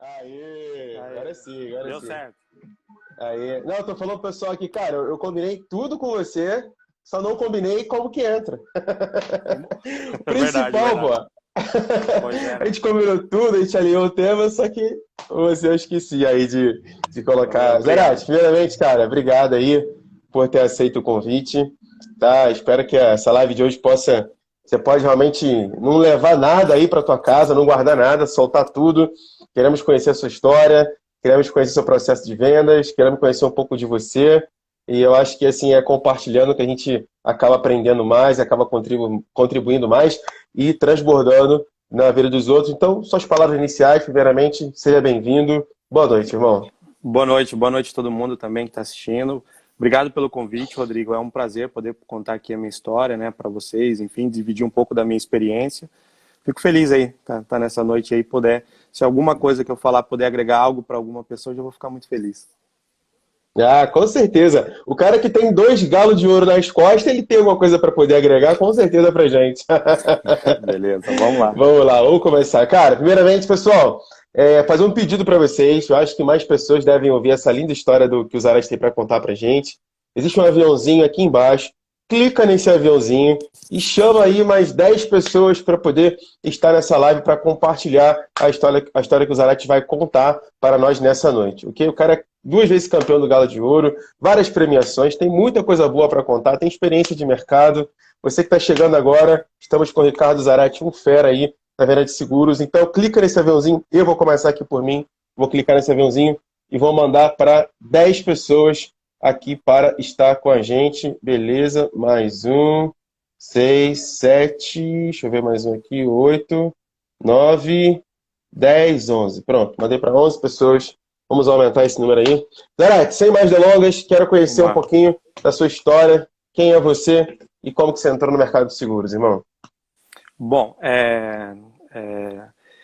Aê, Aí, agora sim, agora deu sim. certo. Aê. Não, eu tô falando pro pessoal aqui, cara, eu combinei tudo com você, só não combinei como que entra. Como- O É verdade, principal, verdade. pô. Pois é, A né? gente combinou tudo, a gente alinhou o tema, só que você eu esqueci aí de Valeu, colocar. Zarate, obrigado. primeiramente, cara, obrigado aí por ter aceito o convite, tá? Espero que essa live de hoje possa. Você pode realmente não levar nada aí para tua casa, não guardar nada, soltar tudo. Queremos conhecer a sua história, queremos conhecer seu processo de vendas, queremos conhecer um pouco de você. E eu acho que assim é compartilhando que a gente acaba aprendendo mais, acaba contribuindo mais e transbordando na vida dos outros. Então, suas palavras iniciais, primeiramente, seja bem-vindo. Boa noite, irmão. Boa noite a todo mundo também que está assistindo. Obrigado pelo convite, Rodrigo. É um prazer poder contar aqui a minha história, né, para vocês, enfim, dividir um pouco da minha experiência. Fico feliz aí, tá nessa noite aí, puder, se alguma coisa que eu falar puder agregar algo para alguma pessoa, eu já vou ficar muito feliz. Ah, com certeza. O cara que tem 2 galos de ouro nas costas, ele tem alguma coisa para poder agregar, com certeza, pra gente. Beleza, vamos lá. Vamos lá, vamos começar. Cara, primeiramente, pessoal, fazer um pedido para vocês. Eu acho que mais pessoas devem ouvir essa linda história do que o Zarate tem para contar pra gente. Existe um aviãozinho aqui embaixo. Clica nesse aviãozinho e chama aí mais 10 pessoas para poder estar nessa live para compartilhar a história que o Zarate vai contar para nós nessa noite. Ok? O cara é 2 vezes campeão do Gala de Ouro, várias premiações, tem muita coisa boa para contar, tem experiência de mercado. Você que está chegando agora, estamos com o Ricardo Zarate, um fera aí na venda de seguros. Então, clica nesse aviãozinho. Eu vou começar aqui por mim. Vou clicar nesse aviãozinho e vou mandar para 10 pessoas aqui para estar com a gente. Beleza? Mais um. 6, 7. Deixa eu ver mais um aqui. 8, 9, 10, 11. Pronto, mandei para 11 pessoas. Vamos aumentar esse número aí. Zarate, sem mais delongas, quero conhecer Vamos um lá. pouquinho da sua história. Quem é você e como que você entrou no mercado de seguros, irmão? Bom,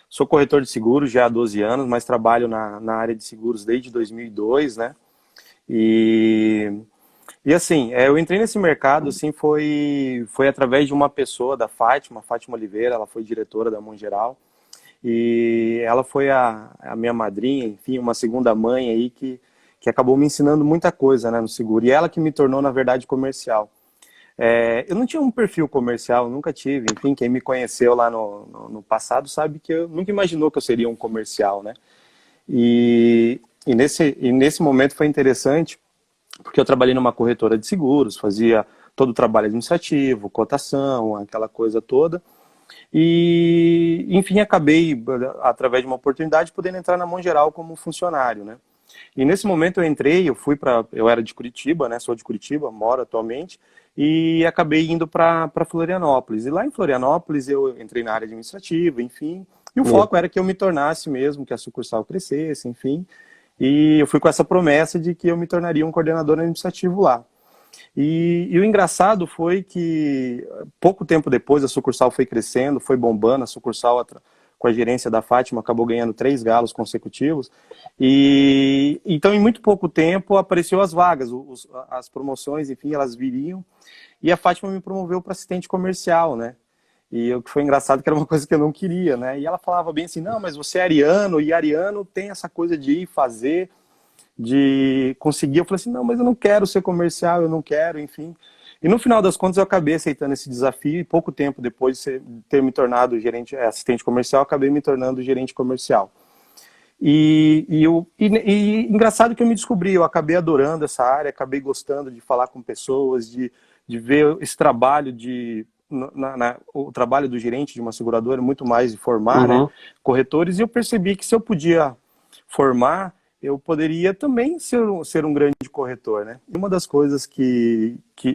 sou corretor de seguros já há 12 anos, mas trabalho na área de seguros desde 2002, né? E, e assim, eu entrei nesse mercado, assim, foi através de uma pessoa, da Fátima Oliveira, ela foi diretora da Mongeral, e ela foi a minha madrinha, enfim, uma segunda mãe aí que acabou me ensinando muita coisa, né, no seguro, e ela que me tornou, na verdade, comercial. Eu não tinha um perfil comercial, nunca tive. Enfim, quem me conheceu lá no passado sabe que eu nunca imaginou que eu seria um comercial, né? E nesse momento foi interessante, porque eu trabalhei numa corretora de seguros, fazia todo o trabalho administrativo, cotação, aquela coisa toda. E, enfim, acabei, através de uma oportunidade, podendo entrar na Mongeral como funcionário, né? E nesse momento eu entrei, eu era de Curitiba, né? Sou de Curitiba, moro atualmente, e acabei indo para Florianópolis. E lá em Florianópolis eu entrei na área administrativa, enfim, e o foco era que eu me tornasse mesmo, que a sucursal crescesse, enfim. E eu fui com essa promessa de que eu me tornaria um coordenador administrativo lá. E o engraçado foi que pouco tempo depois a sucursal foi crescendo, foi bombando, a sucursal com a gerência da Fátima acabou ganhando 3 galos consecutivos. E então em muito pouco tempo apareceu as vagas, as promoções, enfim, elas viriam. E a Fátima me promoveu para assistente comercial, né? E o que foi engraçado que era uma coisa que eu não queria, né? E ela falava bem assim, não, mas você é ariano, e ariano tem essa coisa de ir fazer, de conseguir. Eu falei assim, não, mas eu não quero ser comercial, eu não quero, enfim. E no final das contas eu acabei aceitando esse desafio e pouco tempo depois de ter me tornado assistente comercial, acabei me tornando gerente comercial. E engraçado que eu me descobri, eu acabei adorando essa área, acabei gostando de falar com pessoas, de ver esse trabalho o trabalho do gerente de uma seguradora, muito mais de formar, né, Uhum. corretores, e eu percebi que se eu podia formar, eu poderia também ser um grande corretor, né? E uma das coisas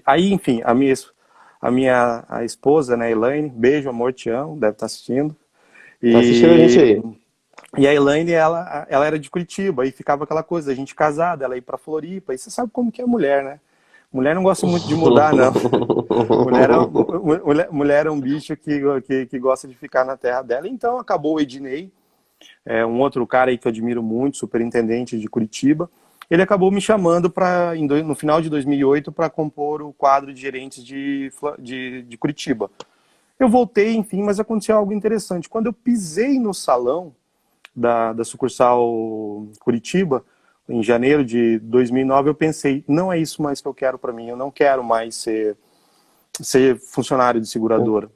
aí, enfim, a esposa, né, Elaine, beijo, amor, te amo, deve estar assistindo. Tá assistindo a gente E, aí. e a Elaine, ela era de Curitiba, e ficava aquela coisa, a gente casada, ela ir para Floripa, e você sabe como que é mulher, né? Mulher não gosta muito de mudar, não. Mulher é um bicho que gosta de ficar na terra dela. Então acabou o Ednei, um outro cara aí que eu admiro muito, superintendente de Curitiba. Ele acabou me chamando no final de 2008 para compor o quadro de gerentes de Curitiba. Eu voltei, enfim, mas aconteceu algo interessante. Quando eu pisei no salão, da sucursal Curitiba, em janeiro de 2009, eu pensei, não é isso mais que eu quero para mim, eu não quero mais ser funcionário de seguradora.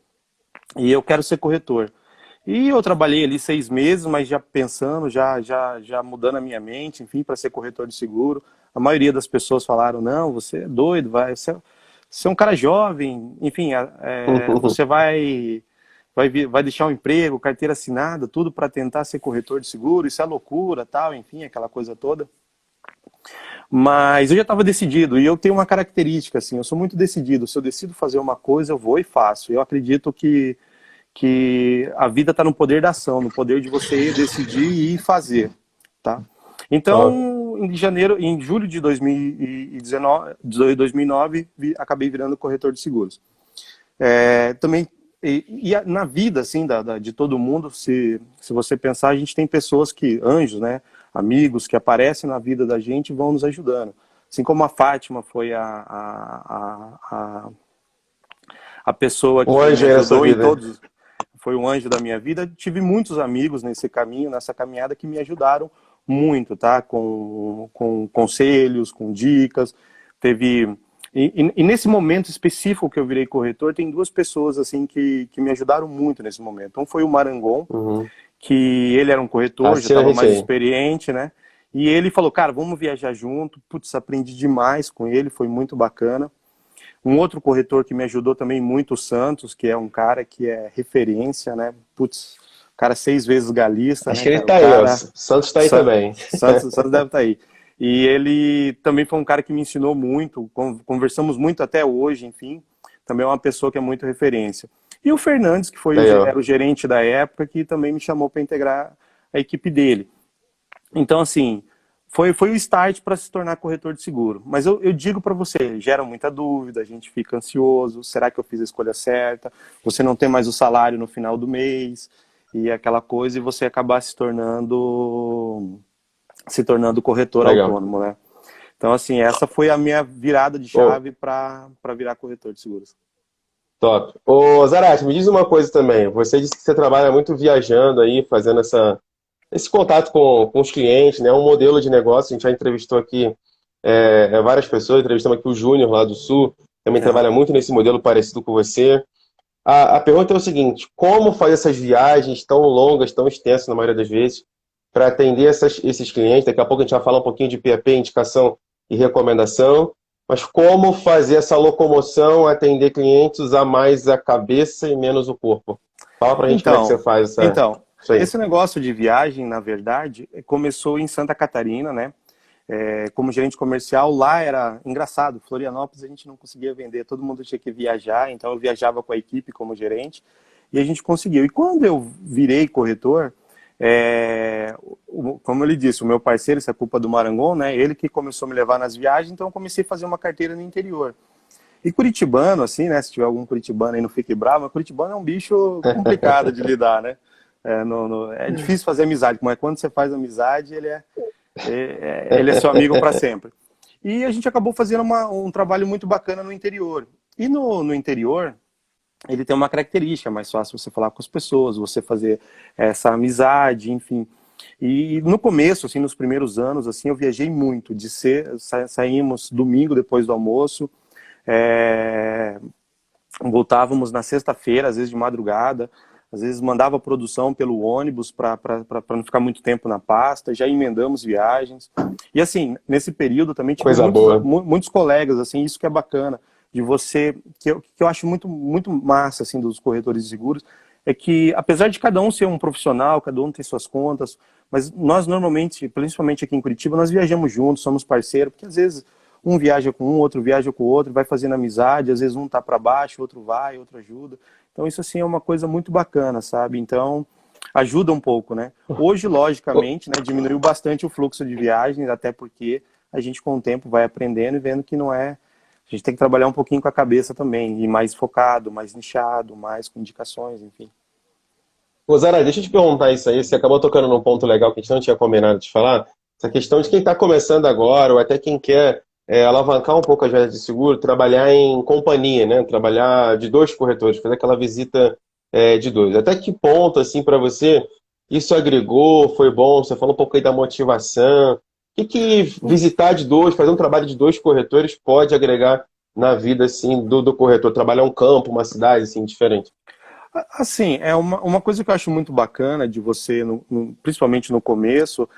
E eu quero ser corretor. E eu trabalhei ali 6 meses, mas já pensando, já mudando a minha mente, enfim, para ser corretor de seguro. A maioria das pessoas falaram, não, você é doido, você é um cara jovem, enfim, você vai deixar um emprego, carteira assinada, tudo para tentar ser corretor de seguro, isso é loucura, tal, enfim, aquela coisa toda. Mas eu já estava decidido, e eu tenho uma característica, assim, eu sou muito decidido. Se eu decido fazer uma coisa, eu vou e faço. Eu acredito que a vida está no poder da ação, no poder de você decidir e fazer, tá? Top. Então, em julho de 2009, acabei virando corretor de seguros. Também, na vida, assim, de todo mundo, se você pensar, a gente tem pessoas anjos, né? Amigos que aparecem na vida da gente e vão nos ajudando. Assim como a Fátima foi a pessoa Um que me anjo aí na sua ajudou em vida. todos, foi um anjo da minha vida. Tive muitos amigos nesse caminho, nessa caminhada, que me ajudaram muito, tá? Com conselhos, com dicas. E nesse momento específico que eu virei corretor, tem duas pessoas assim que me ajudaram muito nesse momento. Um foi o Marangon, Uhum. que ele era um corretor, já Assina a estava gente mais aí. experiente, né? E ele falou, cara, vamos viajar junto. Putz, aprendi demais com ele, foi muito bacana. Um outro corretor que me ajudou também muito, o Santos, que é um cara que é referência, né? Putz, o cara 6 vezes galista, Acho né, que ele cara? O tá aí, ó. cara... Santos tá aí também. Santos deve estar aí. E ele também foi um cara que me ensinou muito, conversamos muito até hoje, enfim. Também é uma pessoa que é muito referência. E o Fernandes, que Aí, ó. era o gerente da época, que também me chamou para integrar a equipe dele. Então, assim, foi o start para se tornar corretor de seguro. Mas eu digo para você, gera muita dúvida, a gente fica ansioso, será que eu fiz a escolha certa? Você não tem mais o salário no final do mês, e aquela coisa, e você acabar se tornando corretor Legal. autônomo, né? Então, assim, essa foi a minha virada de Ô, chave para virar corretor de seguros. top. Ô, Zarate, me diz uma coisa também. Você disse que você trabalha muito viajando aí, fazendo esse contato com os clientes, né? Um modelo de negócio. A gente já entrevistou aqui várias pessoas. Entrevistamos aqui o Júnior lá do Sul. Também Uhum. trabalha muito nesse modelo parecido com você. A pergunta é o seguinte: como fazer essas viagens tão longas, tão extensas na maioria das vezes, para atender esses clientes? Daqui a pouco a gente vai falar um pouquinho de PAP, indicação e recomendação. Mas como fazer essa locomoção, atender clientes, usar mais a cabeça e menos o corpo? Fala pra gente como é que você Então, faz isso aí. esse negócio de viagem, na verdade, começou em Santa Catarina, né? Como gerente comercial, lá era engraçado. Florianópolis a gente não conseguia vender, todo mundo tinha que viajar, então eu viajava com a equipe como gerente e a gente conseguiu. E quando eu virei corretor, como ele disse, o meu parceiro, isso é culpa do Marangon, né? Ele que começou a me levar nas viagens, então eu comecei a fazer uma carteira no interior. E curitibano, assim, né? Se tiver algum curitibano aí, não fique bravo, mas curitibano é um bicho complicado de lidar, né? É difícil fazer amizade, mas quando você faz amizade, ele é seu amigo para sempre. E a gente acabou fazendo um trabalho muito bacana no interior. E no interior, ele tem uma característica, é mais fácil você falar com as pessoas, você fazer essa amizade, enfim. E no começo, assim, nos primeiros anos, assim, eu viajei muito. Saímos domingo depois do almoço, é, voltávamos na sexta-feira, às vezes de madrugada, às vezes mandava a produção pelo ônibus para não ficar muito tempo na pasta, já emendamos viagens. E assim, nesse período também tive Coisa muitos, boa. muitos colegas, assim, isso que é bacana, de você, que eu acho muito, muito massa, assim, dos corretores de seguros, é que apesar de cada um ser um profissional, cada um ter suas contas, mas nós normalmente, principalmente aqui em Curitiba, nós viajamos juntos, somos parceiros, porque às vezes um viaja com um, outro viaja com o outro, vai fazendo amizade, às vezes um tá para baixo, outro vai, outro ajuda. Então isso assim é uma coisa muito bacana, sabe? Então ajuda um pouco, né? Hoje, Ô, logicamente, né, diminuiu bastante o fluxo de viagens, até porque a gente com o tempo vai aprendendo e vendo que não é. A gente tem que trabalhar um pouquinho com a cabeça também, e mais focado, mais nichado, mais com indicações, enfim. Zara, deixa eu te perguntar isso aí. Você acabou tocando num ponto legal que a gente não tinha combinado de falar. Essa questão de quem está começando agora, ou até quem quer alavancar um pouco as vendas de seguro, trabalhar em companhia, né? Trabalhar de dois corretores, fazer aquela visita de dois. Até que ponto, assim, para você, Isso agregou, foi bom? Você falou um pouco aí da motivação. O que visitar de dois, fazer um trabalho de dois corretores pode agregar na vida assim do corretor? Trabalhar um campo, uma cidade assim diferente. Assim, é uma coisa que eu acho muito bacana de você, principalmente no começo,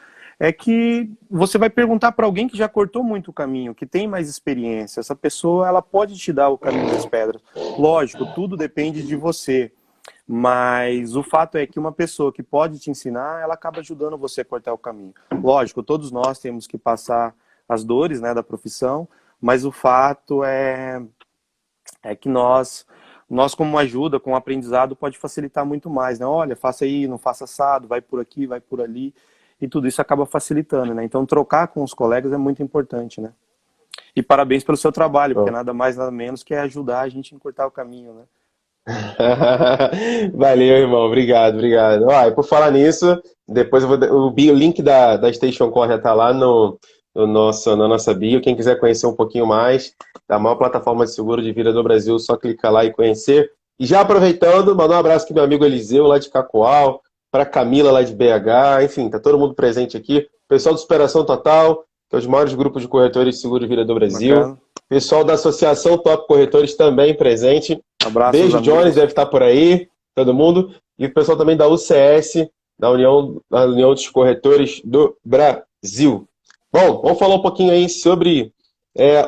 é que você vai perguntar para alguém que já cortou muito o caminho, que tem mais experiência. Essa pessoa, ela pode te dar o caminho das pedras. Lógico, tudo depende de você. Mas o fato é que uma pessoa que pode te ensinar, ela acaba ajudando você a cortar o caminho. Lógico, todos nós temos que passar as dores, né, da profissão, mas o fato é que nós como ajuda, com o aprendizado, pode facilitar muito mais, né? Olha, faça aí, não faça assado, vai por aqui, vai por ali, e tudo isso acaba facilitando, né? Então trocar com os colegas é muito importante, né? E parabéns pelo seu trabalho, porque nada mais, nada menos que é ajudar a gente a encurtar o caminho, né? Valeu, irmão. Obrigado, obrigado. Ó, e por falar nisso, depois eu vou, o link da Station Core já tá lá na nossa bio. Quem quiser conhecer um pouquinho mais da maior plataforma de seguro de vida do Brasil, só clicar lá e conhecer. E já aproveitando, mandar um abraço aqui meu amigo Eliseu, lá de Cacoal, para Camila, lá de BH. Enfim, tá todo mundo presente aqui. Pessoal do Superação Total, que é os maiores grupos de corretores de seguro de vida do Brasil. Bacana. Pessoal da Associação Top Corretores também presente. Abraços, Beijo, Jones, amigos. deve estar por aí, todo mundo. E o pessoal também da UCS, da União dos Corretores do Brasil. Bom, vamos falar um pouquinho aí sobre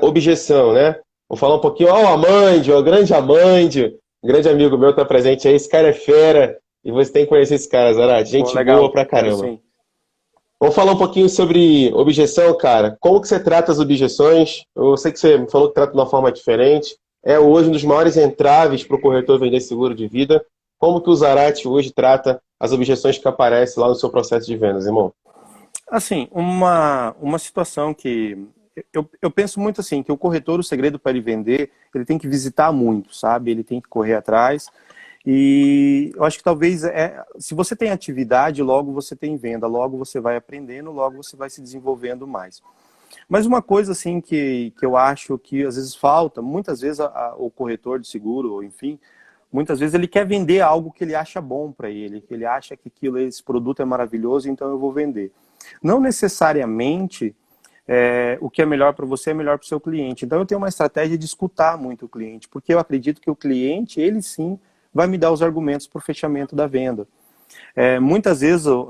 objeção, né? Vamos falar um pouquinho, ó, o Amandio, o grande Amandio, um grande amigo meu tá presente aí, esse cara é fera, e você tem que conhecer esse cara, Zarate, Pô, gente boa legal. pra Quero caramba. sim. Vamos falar um pouquinho sobre objeção, cara. Como que você trata as objeções? Eu sei que você me falou que trata de uma forma diferente. É hoje um dos maiores entraves para o corretor vender seguro de vida. Como que o Zarate hoje trata as objeções que aparecem lá no seu processo de vendas, irmão? Assim, uma situação que eu penso muito assim, que o corretor, o segredo para ele vender, ele tem que visitar muito, sabe? Ele tem que correr atrás. E eu acho que talvez, se você tem atividade, logo você tem venda, logo você vai aprendendo, logo você vai se desenvolvendo mais. Mas uma coisa assim que eu acho que às vezes falta, muitas vezes o corretor de seguro, ou enfim, muitas vezes ele quer vender algo que ele acha bom para ele, que ele acha que esse produto é maravilhoso, então eu vou vender. Não necessariamente o que é melhor para você é melhor para o seu cliente. Então eu tenho uma estratégia de escutar muito o cliente, porque eu acredito que o cliente, ele sim, vai me dar os argumentos para o fechamento da venda. Muitas vezes o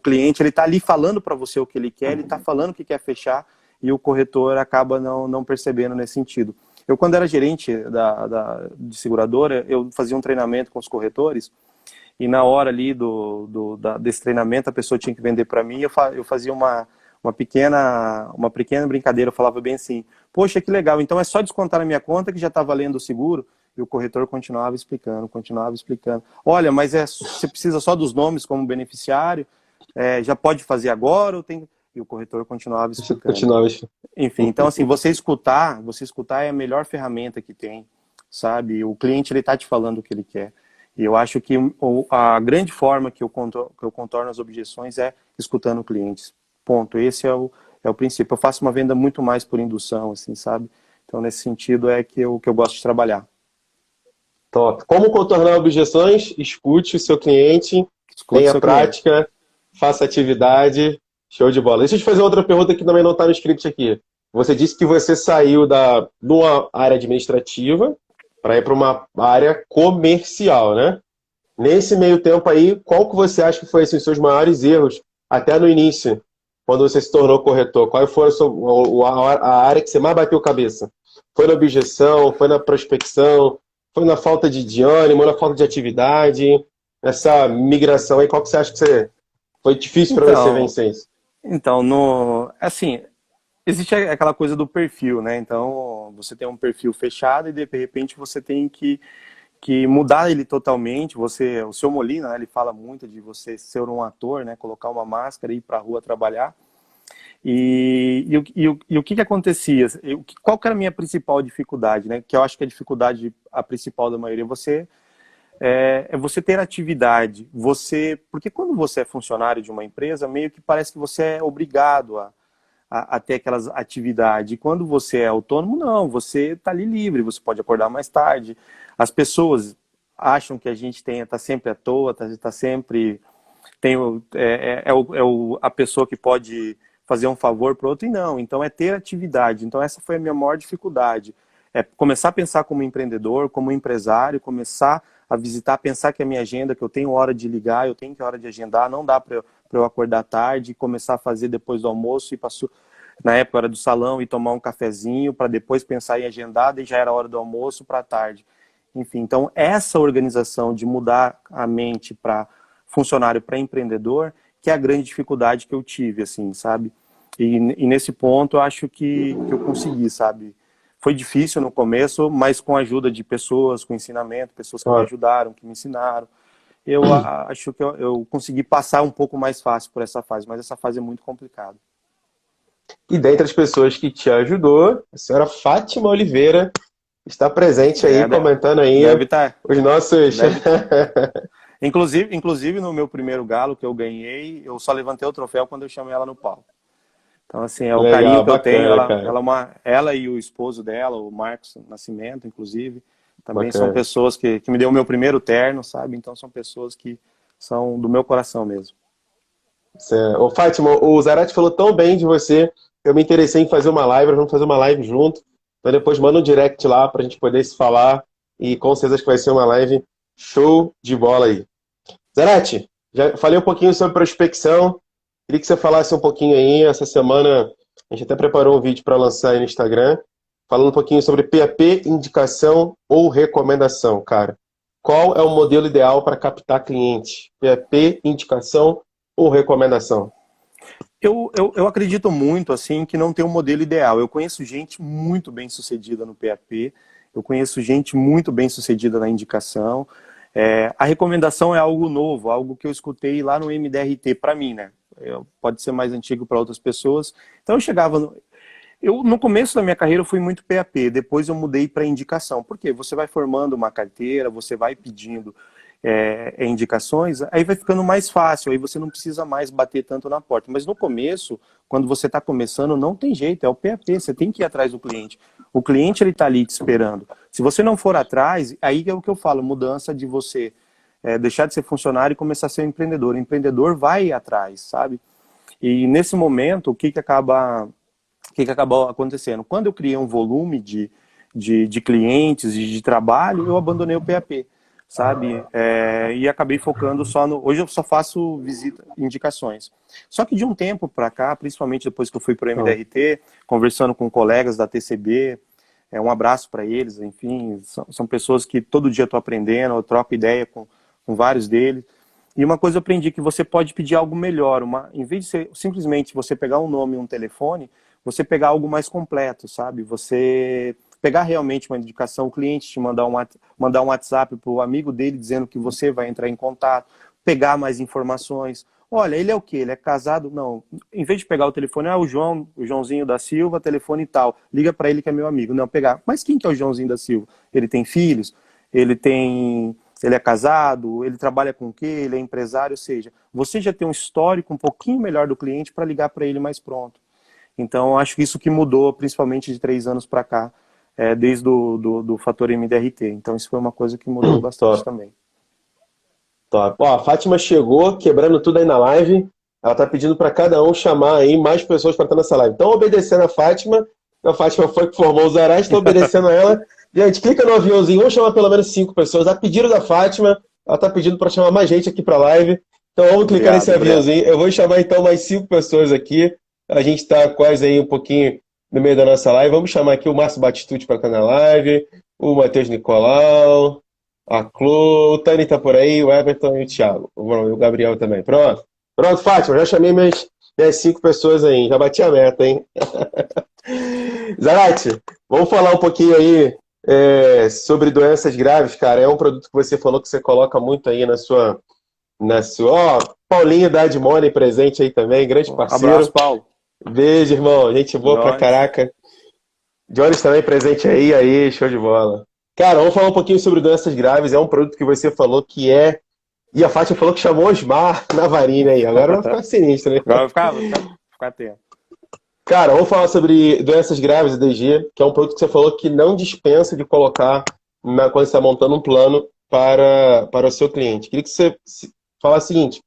cliente ele está ali falando para você o que ele quer, ele está falando o que quer fechar e o corretor acaba não percebendo nesse sentido. Eu, quando era gerente de seguradora, eu fazia um treinamento com os corretores e na hora ali desse treinamento a pessoa tinha que vender para mim, eu fazia uma pequena brincadeira, eu falava bem assim, poxa, que legal, então é só descontar na minha conta que já está valendo o seguro? E o corretor continuava explicando, continuava explicando. Olha, mas você precisa só dos nomes como beneficiário? Já pode fazer agora? Ou tem... E o corretor continuava explicando. Continuar. Enfim, então assim, você escutar é a melhor ferramenta que tem, sabe? O cliente, ele tá te falando o que ele quer. E eu acho que a grande forma que eu contorno as objeções é escutando clientes. Ponto. Esse é o princípio. Eu faço uma venda muito mais por indução, assim, sabe? Então, nesse sentido, é que eu gosto de trabalhar. Top. Como contornar objeções? Escute o seu cliente, Escute tenha seu cliente. prática, faça atividade. Show de bola. Deixa eu te fazer outra pergunta que também não está no script aqui. Você disse que você saiu de uma área administrativa para ir para uma área comercial, né? Nesse meio tempo aí, qual que você acha que foi assim, os seus maiores erros, até no início, quando você se tornou corretor? Qual foi a área que você mais bateu cabeça? Foi na objeção, foi na prospecção, foi na falta de ânimo, na falta de atividade? Essa migração aí, qual que você acha que foi difícil para você Então, vencer isso? então assim, existe aquela coisa do perfil, né? Então, você tem um perfil fechado e de repente você tem que mudar ele totalmente. O seu Molina, né, ele fala muito de você ser um ator, né? Colocar uma máscara e ir para a rua trabalhar. E o que acontecia? Qual que era a minha principal dificuldade, né? Que eu acho que a principal da maioria, é você ter atividade. Porque quando você é funcionário de uma empresa, meio que parece que você é obrigado a ter aquelas atividades. E quando você é autônomo, não, você está ali livre, você pode acordar mais tarde. As pessoas, acham que a gente tá sempre à toa, tá sempre a pessoa que pode fazer um favor para o outro, e não. Então é ter atividade. Então essa foi a minha maior dificuldade. É começar a pensar como empreendedor, como empresário, começar a visitar, pensar que a minha agenda, que eu tenho hora de ligar, eu tenho que hora de agendar, não dá para eu acordar tarde, começar a fazer depois do almoço, e passou na época era do salão, e tomar um cafezinho para depois pensar em agendar, e já era hora do almoço para tarde. Enfim, então essa organização de mudar a mente para funcionário para empreendedor, que é a grande dificuldade que eu tive, assim, sabe? E nesse ponto eu acho que eu consegui, sabe? Foi difícil no começo, mas com a ajuda de pessoas, com ensinamento, pessoas que me Claro. ajudaram, que me ensinaram, eu acho que eu consegui passar um pouco mais fácil por essa fase, mas essa fase é muito complicada. E dentre as pessoas que te ajudou, a senhora Fátima Oliveira está presente aí, É, comentando aí deve estar. os nossos... Deve. Inclusive no meu primeiro galo que eu ganhei, eu só levantei o troféu quando eu chamei ela no palco. Então, assim, é o carinho Legal, que eu tenho. bacana, cara. Ela e o esposo dela, o Marcos Nascimento, inclusive, também são Bacana. pessoas que me deu o meu primeiro terno, sabe? Então, são pessoas que são do meu coração mesmo. Ô, Fátima, o Zarate falou tão bem de você, eu me interessei em fazer uma live, nós vamos fazer uma live junto. Então depois manda um direct lá pra gente poder se falar e com certeza que vai ser uma live show de bola aí. Zarate, já falei um pouquinho sobre prospecção, queria que você falasse um pouquinho aí. Essa semana a gente até preparou um vídeo para lançar aí no Instagram, falando um pouquinho sobre PAP, indicação ou recomendação, cara. Qual é o modelo ideal para captar clientes? PAP, indicação ou recomendação? Eu acredito muito, assim, que não tem um modelo ideal. Eu conheço gente muito bem sucedida no PAP, eu conheço gente muito bem sucedida na indicação. A recomendação é algo novo, algo que eu escutei lá no MDRT para mim, né? Pode ser mais antigo para outras pessoas. Então eu chegava... no começo da minha carreira eu fui muito PAP, depois eu mudei para indicação. Por quê? Você vai formando uma carteira, você vai pedindo indicações, aí vai ficando mais fácil, aí você não precisa mais bater tanto na porta. Mas no começo, quando você está começando, não tem jeito, é o PAP, você tem que ir atrás do cliente. O cliente ele está ali te esperando. Se você não for atrás, aí é o que eu falo, mudança de você deixar de ser funcionário e começar a ser um empreendedor. O empreendedor vai atrás, sabe? E nesse momento, o que acabou acontecendo? Quando eu criei um volume de clientes e de trabalho, eu abandonei o PAP, sabe? E acabei focando só no... Hoje eu só faço indicações. Só que de um tempo para cá, principalmente depois que eu fui para o MDRT, conversando com colegas da TCB, um abraço para eles, enfim, são pessoas que todo dia eu estou aprendendo, eu troco ideia com vários deles. E uma coisa eu aprendi, que você pode pedir algo melhor. Em vez de simplesmente você pegar um nome e um telefone, você pegar algo mais completo, sabe? Você pegar realmente uma indicação, o cliente te mandar um WhatsApp para o amigo dele dizendo que você vai entrar em contato, pegar mais informações. Olha, ele é o quê? Ele é casado? Não. Em vez de pegar o telefone, o Joãozinho da Silva, telefone e tal. Liga para ele que é meu amigo. Não, pegar. Mas quem que é o Joãozinho da Silva? Ele tem filhos? Ele é casado? Ele trabalha com o quê? Ele é empresário? Ou seja, você já tem um histórico um pouquinho melhor do cliente para ligar para ele mais pronto. Então, acho que isso que mudou, principalmente de 3 anos para cá, desde do fator MDRT. Então, isso foi uma coisa que mudou bastante Top, também. top. Ó, a Fátima chegou, quebrando tudo aí na live. Ela tá pedindo para cada um chamar aí mais pessoas para estar nessa live. Então, obedecendo a Fátima foi que formou o Zarate, estou obedecendo a ela. Gente, clica no aviãozinho, vamos chamar pelo menos 5 pessoas. A pedido da Fátima, ela tá pedindo para chamar mais gente aqui para a live. Então, vamos clicar nesse aviãozinho. Eu vou chamar então mais 5 pessoas aqui. A gente está quase aí um pouquinho no meio da nossa live. Vamos chamar aqui o Márcio Batistucci para estar na live, o Matheus Nicolau, a Clô, o Tani tá por aí, o Everton e o Thiago. O Gabriel também. Pronto. Pronto, Fátima, já chamei minhas 5 pessoas aí. Já bati a meta, hein? Zarate, vamos falar um pouquinho aí sobre doenças graves, cara. É um produto que você falou que você coloca muito aí na sua... Ó, Paulinho da Admoney presente aí também, grande parceiro. Abraço, Paulo. Beijo, irmão. Gente boa pra caraca. Jones também presente aí, show de bola. Cara, vamos falar um pouquinho sobre doenças graves. É um produto que você falou que é... E a Fátima falou que chamou Osmar Navarini aí. Agora vai ficar sinistro, né? Agora vai ficar atento. Cara, vamos falar sobre doenças graves e DG, que é um produto que você falou que não dispensa de colocar quando você está montando um plano para o seu cliente. Queria que você falasse o seguinte: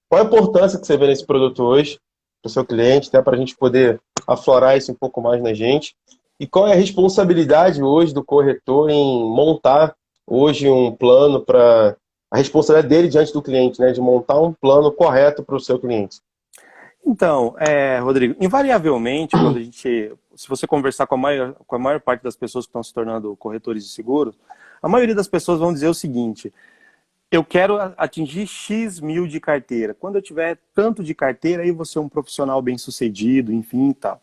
qual a importância que você vê nesse produto hoje para o seu cliente, até para a gente poder aflorar isso um pouco mais na gente? E qual é a responsabilidade hoje do corretor em montar hoje um plano para a responsabilidade dele diante do cliente, né, de montar um plano correto para o seu cliente? Então, Rodrigo, invariavelmente, quando a gente, se você conversar com a maior parte das pessoas que estão se tornando corretores de seguros, a maioria das pessoas vão dizer o seguinte: eu quero atingir X mil de carteira. Quando eu tiver tanto de carteira, aí eu vou ser um profissional bem-sucedido, enfim e tal.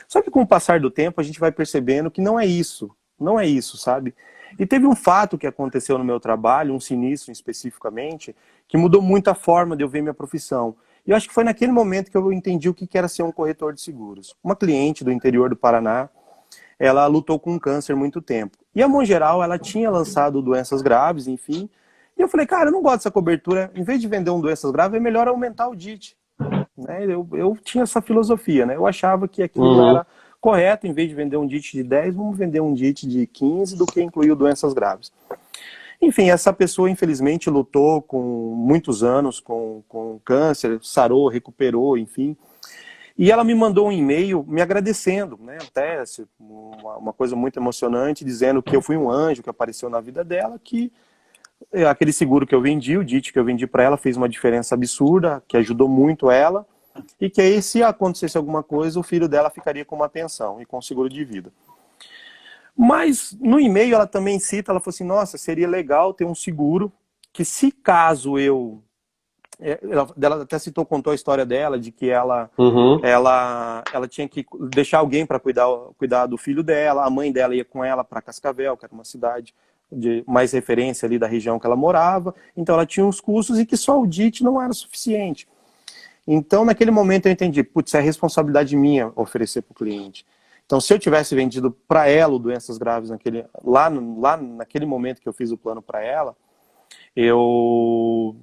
Só que com o passar do tempo, a gente vai percebendo que não é isso. Não é isso, sabe? E teve um fato que aconteceu no meu trabalho, um sinistro especificamente, que mudou muito a forma de eu ver minha profissão. E eu acho que foi naquele momento que eu entendi o que era ser um corretor de seguros. Uma cliente do interior do Paraná, ela lutou com um câncer há muito tempo. E a Mongeral, ela tinha lançado doenças graves, enfim. E eu falei, cara, eu não gosto dessa cobertura. Em vez de vender um doenças graves, é melhor aumentar o DIT. Né? Eu tinha essa filosofia, né? Eu achava que aquilo Uhum. era correto, em vez de vender um DIT de 10, vamos vender um DIT de 15 do que incluir doenças graves. Enfim, essa pessoa infelizmente lutou com muitos anos com câncer, sarou, recuperou, enfim. E ela me mandou um e-mail me agradecendo, né? Até uma coisa muito emocionante, dizendo que eu fui um anjo que apareceu na vida dela, que aquele seguro que eu vendi, o DIT que eu vendi para ela, fez uma diferença absurda, que ajudou muito ela, e que aí, se acontecesse alguma coisa, o filho dela ficaria com uma pensão e com seguro de vida. Mas no e-mail ela também cita, ela falou assim, nossa, seria legal ter um seguro que, se caso eu... Ela até citou, contou a história dela, de que Uhum. ela tinha que deixar alguém para cuidar do filho dela, a mãe dela ia com ela para Cascavel, que era uma cidade de mais referência ali da região que ela morava, então ela tinha uns custos e que só o DIT não era suficiente. Então, naquele momento eu entendi, putz, é responsabilidade minha oferecer para o cliente. Então, se eu tivesse vendido para ela doenças graves lá naquele momento que eu fiz o plano para ela, eu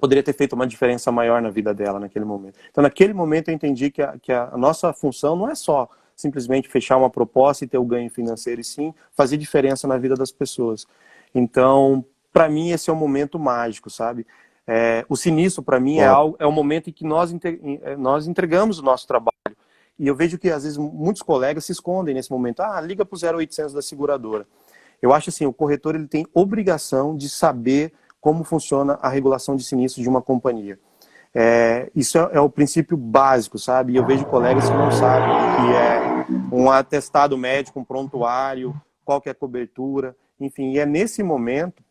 poderia ter feito uma diferença maior na vida dela naquele momento. Então, naquele momento eu entendi que a nossa função não é só simplesmente fechar uma proposta e ter o ganho financeiro, e sim fazer diferença na vida das pessoas. Então, para mim, esse é um momento mágico, sabe? O sinistro, para mim, Bom. é o momento em que nós entregamos o nosso trabalho. E eu vejo que, às vezes, muitos colegas se escondem nesse momento. Ah, liga para o 0800 da seguradora. Eu acho assim, o corretor ele tem obrigação de saber como funciona a regulação de sinistro de uma companhia. Isso é o princípio básico, sabe? E eu vejo colegas que não sabem o que é um atestado médico, um prontuário, qual que é a cobertura, enfim. E é nesse momento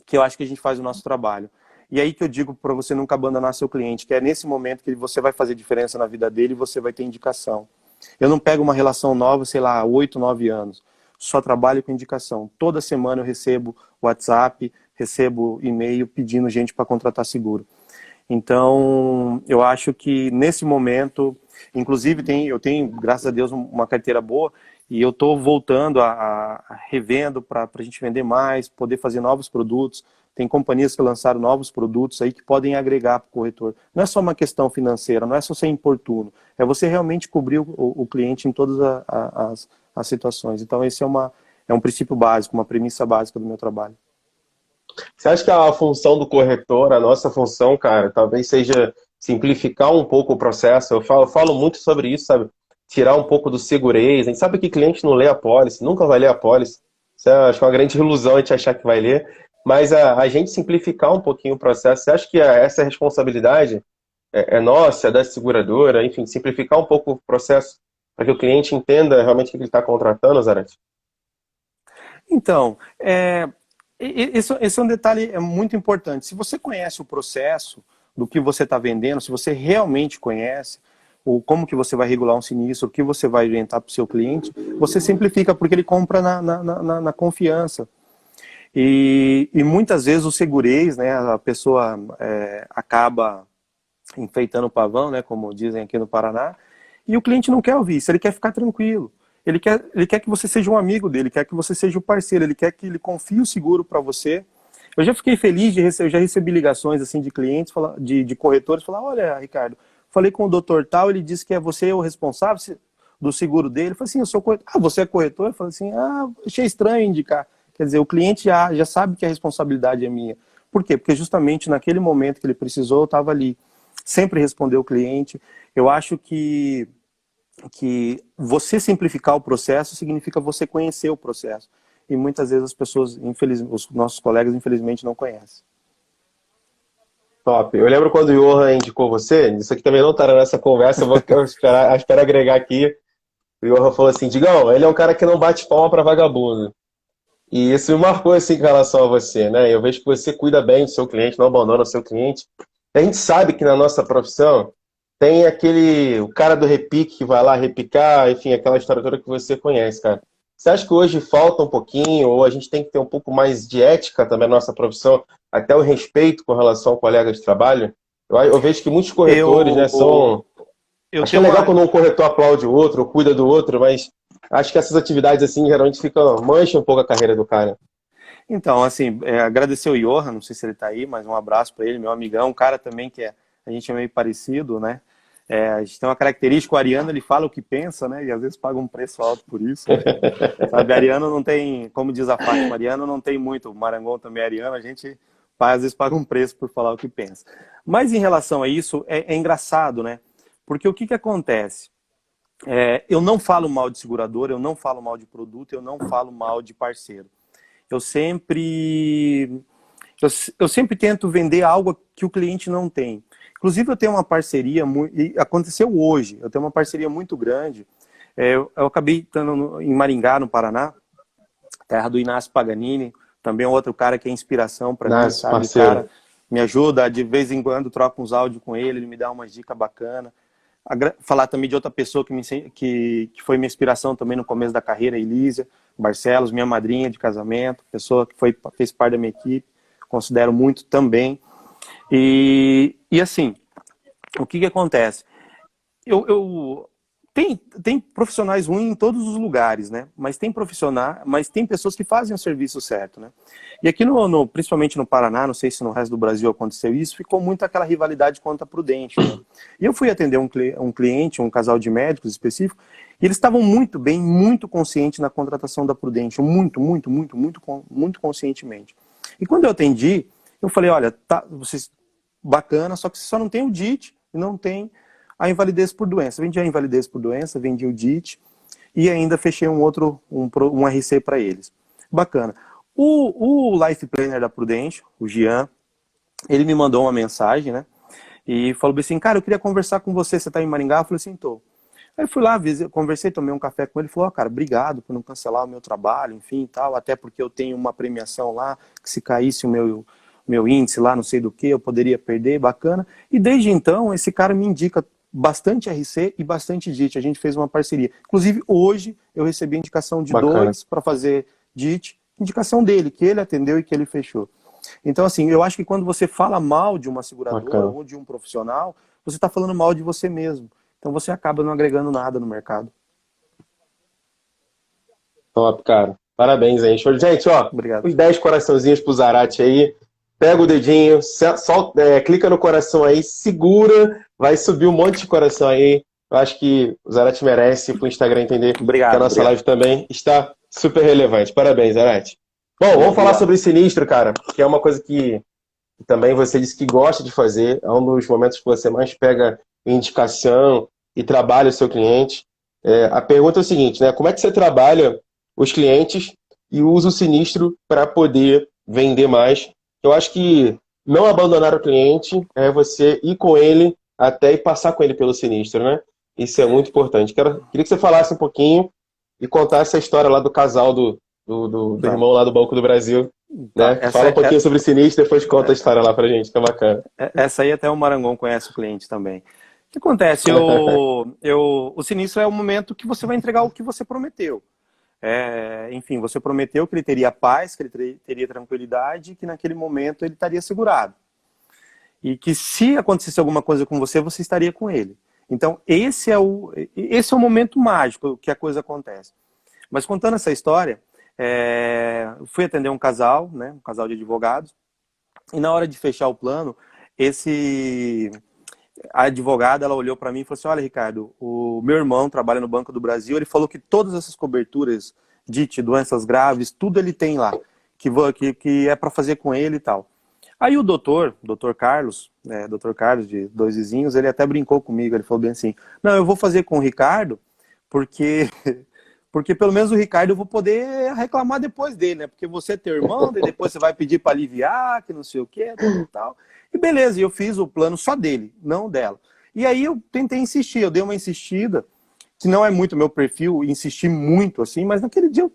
que eu acho que a gente faz o nosso trabalho. E aí que eu digo para você nunca abandonar seu cliente, que é nesse momento que você vai fazer diferença na vida dele e você vai ter indicação. Eu não pego uma relação nova, sei lá, 8, 9 anos. Só trabalho com indicação. Toda semana eu recebo WhatsApp, recebo e-mail pedindo gente para contratar seguro. Então, eu acho que nesse momento, inclusive eu tenho, graças a Deus, uma carteira boa, e eu estou voltando a revendo para a gente vender mais, poder fazer novos produtos. Tem companhias que lançaram novos produtos aí que podem agregar para o corretor. Não é só uma questão financeira, não é só ser importuno, é você realmente cobrir o cliente em todas as situações. Então, esse é um princípio básico, uma premissa básica do meu trabalho. Você acha que a função do corretor, a nossa função, cara, talvez seja simplificar um pouco o processo? Eu falo muito sobre isso, sabe? Tirar um pouco do segurez. A gente sabe que cliente não lê a pólice, nunca vai ler a pólice. Isso acho que é uma grande ilusão a gente achar que vai ler. Mas a gente simplificar um pouquinho o processo, você acha que essa responsabilidade é nossa, é da seguradora, enfim, simplificar um pouco o processo para que o cliente entenda realmente o que ele está contratando, Zarate? Então, esse é um detalhe muito importante. Se você conhece o processo do que você está vendendo, se você realmente conhece como que você vai regular um sinistro, o que você vai orientar para o seu cliente, você simplifica, porque ele compra na confiança. E muitas vezes o segurez, né, a pessoa acaba enfeitando o pavão, né, como dizem aqui no Paraná, e o cliente não quer ouvir isso, ele quer ficar tranquilo. Ele quer que você seja um amigo dele, quer que você seja o parceiro, ele quer que ele confie o seguro para você. Eu já fiquei feliz eu já recebi ligações assim de clientes, de corretores, falar, olha, Ricardo, falei com o doutor tal, ele disse que é você o responsável do seguro dele. Eu falei assim, eu sou corretor. Ah, você é corretor? Eu falei assim, achei estranho indicar. Quer dizer, o cliente já sabe que a responsabilidade é minha. Por quê? Porque justamente naquele momento que ele precisou, eu estava ali. Sempre responder o cliente. Eu acho que você simplificar o processo significa você conhecer o processo. E muitas vezes as pessoas, os nossos colegas, infelizmente, não conhecem. Top. Eu lembro quando o Johan indicou você, isso aqui também não está nessa conversa, eu vou esperar agregar aqui. O Johan falou assim, Digão, ele é um cara que não bate palma para vagabundo. E isso me marcou assim com relação a você, né? Eu vejo que você cuida bem do seu cliente, não abandona o seu cliente. A gente sabe que na nossa profissão tem o cara do repique que vai lá repicar, enfim, aquela história toda que você conhece, cara. Você acha que hoje falta um pouquinho, ou a gente tem que ter um pouco mais de ética também na nossa profissão, até o respeito com relação ao colega de trabalho? Eu vejo que muitos corretores, né, são... Eu Acho que é tenho legal uma... quando um corretor aplaude o outro, ou cuida do outro, mas acho que essas atividades, assim, geralmente mancham um pouco a carreira do cara. Então, assim, agradecer o Johan, não sei se ele está aí, mas um abraço para ele, meu amigão, um cara também que a gente é meio parecido, né? A gente tem uma característica, o Ariano, ele fala o que pensa, né? E às vezes paga um preço alto por isso, enfim. Sabe, Ariano não tem, como diz a Fátima, Ariano não tem muito, o Marangon também é Ariano, a gente às vezes paga um preço por falar o que pensa. Mas em relação a isso, é engraçado, né? Porque o que acontece? Eu não falo mal de seguradora, eu não falo mal de produto, eu não falo mal de parceiro. Eu sempre, eu sempre tento vender algo que o cliente não tem. Inclusive, eu tenho uma parceria, e aconteceu hoje, eu tenho uma parceria muito grande. Eu acabei estando em Maringá, no Paraná, terra do Inácio Paganini, também é outro cara que é inspiração para mim, Nossa, sabe? O parceiro. cara me ajuda, de vez em quando troco uns áudios com ele me dá umas dicas bacanas. Falar também de outra pessoa que foi minha inspiração também no começo da carreira, Elísia Barcelos, minha madrinha de casamento, pessoa que fez parte da minha equipe, considero muito também. E assim, o que acontece? Tem profissionais ruins em todos os lugares, né? Mas tem pessoas que fazem o serviço certo, né? E aqui, principalmente no Paraná, não sei se no resto do Brasil aconteceu isso, ficou muito aquela rivalidade contra a Prudente, né? E eu fui atender um cliente, um casal de médicos específico, e eles estavam muito bem, muito conscientes na contratação da Prudente, muito conscientemente. E quando eu atendi, eu falei, olha, tá, vocês bacana, só que você só não tem o DIT e não tem a invalidez por doença. Vendi a invalidez por doença, vendi o DIT e ainda fechei um RC para eles. Bacana. O Life Planner da Prudente, o Gian, ele me mandou uma mensagem, né? E falou assim, cara, eu queria conversar com você, você tá em Maringá? Eu falei assim, tô. Aí fui lá, conversei, tomei um café com ele, falou, cara, obrigado por não cancelar o meu trabalho, enfim, tal, até porque eu tenho uma premiação lá, que se caísse o meu índice lá, não sei do que, eu poderia perder, bacana. E desde então, esse cara me indica bastante RC e bastante DIT. A gente fez uma parceria. Inclusive, hoje, eu recebi a indicação de dois para fazer DIT, indicação dele, que ele atendeu e que ele fechou. Então, assim, eu acho que quando você fala mal de uma seguradora ou de um profissional, você está falando mal de você mesmo. Então, você acaba não agregando nada no mercado. Top, cara. Parabéns aí. Show. Gente, ó, Obrigado. Os 10 coraçãozinhos pro Zarate aí. Pega o dedinho, clica no coração aí, segura, vai subir um monte de coração aí. Eu acho que o Zarate merece pro Instagram entender que a nossa live também está super relevante. Parabéns, Zarate. Bom, vamos falar sobre sinistro, cara, que é uma coisa que também você disse que gosta de fazer. É um dos momentos que você mais pega indicação e trabalha o seu cliente. A pergunta é o seguinte, né? Como é que você trabalha os clientes e usa o sinistro para poder vender mais? Eu acho que não abandonar o cliente é você ir com ele até e passar com ele pelo sinistro, né? Isso é muito importante. Queria que você falasse um pouquinho e contasse a história lá do casal do irmão lá do Banco do Brasil. Né? Fala um pouquinho sobre o sinistro e depois conta a história lá pra gente, que é bacana. Essa aí até o Marangon conhece o cliente também. O que acontece? O sinistro é o momento que você vai entregar o que você prometeu. Enfim, você prometeu que ele teria paz, que ele teria tranquilidade, que naquele momento ele estaria segurado. E que se acontecesse alguma coisa com você, você estaria com ele. Então, esse é o momento mágico que a coisa acontece. Mas contando essa história, fui atender um casal, né, um casal de advogados, e na hora de fechar o plano, a advogada, ela olhou para mim e falou assim, olha, Ricardo, o meu irmão trabalha no Banco do Brasil, ele falou que todas essas coberturas de doenças graves, tudo ele tem lá. que é para fazer com ele e tal. Aí o doutor Carlos, doutor Carlos de Dois Vizinhos, ele até brincou comigo, ele falou bem assim, não, eu vou fazer com o Ricardo, porque, porque pelo menos o Ricardo eu vou poder reclamar depois dele, né? Porque você é teu irmão, daí depois você vai pedir para aliviar, que não sei o quê, tal. E beleza, eu fiz o plano só dele, não dela. E aí eu tentei insistir, eu dei uma insistida, que não é muito meu perfil, insisti muito assim, mas naquele dia o